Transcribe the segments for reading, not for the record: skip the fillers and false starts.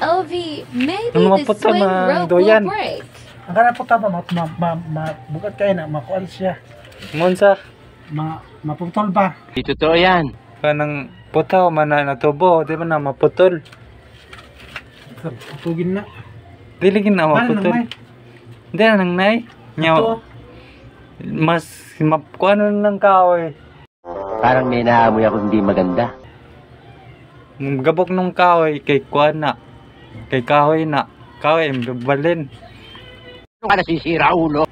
OV, maybe Ano the maputol, swing mga rope doyan. will break. Ang kana po tama bukat kayo na makuan siya. Monsa. Maputol ba? Di totoo yan. Kanang putaw man na natubo, di ba na maputol? Tugin na. Dili gina Ano maputol. nang Hindi na nang nay. Nyaw. Mas kuano ng kahoy. Parang may naamoy ako hindi maganda. Gabok nung kahoy kay kuan na. Kay kahoy na. Kahoy balin. Ano ka nasisira, ulo?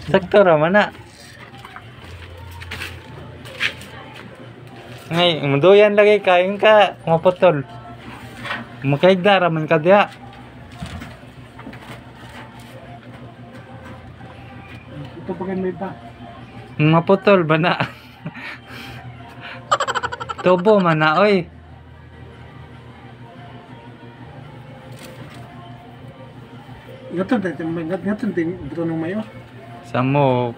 Sakto raman na. Ngay, umuduyan lagi kain ka, maputol. Makaigda raman ka diya. ito pagin may ba? Maputol ba na? Tubo man na, oy. Gatun din dito nung mayo. Samo,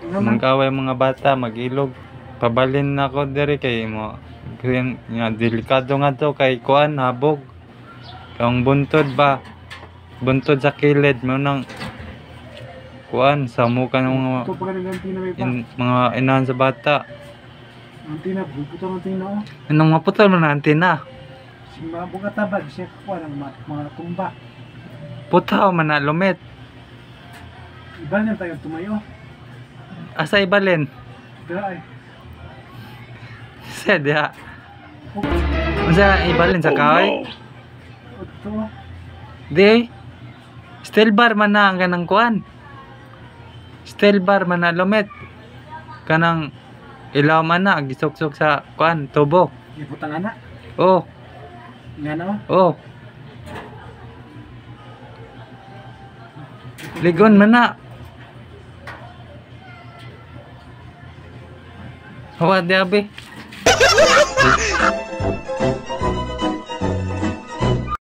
Naman. magkaway mga bata, magilog. Pabalin na ko diri kay mo. Nga, delikado nga to kay kuan, habog. Kung buntod ba? Buntod sa kilid mo nang kuan, samo ka ng mga, Ito pagin ng antina may ba? mga inahan sa bata. Antina, buto ng antina o. Anong maputol mo na antina? Si bukat tabag siya kuan ng mga tumba. Putaw man na lumit. Ibal niya tayo tumayo. Asa ibalin? Dara ay. Sa diha. Masa ibalin sa kahoy? Ito. Di. Steel bar man na ang kanang kuan. Steel bar man na lumit. Kanang ilaw man na gisok-sok sa kuan, tubo. Ibutang anak. Oh, Nga na o. oh. Ligon man na. Hawa di abi.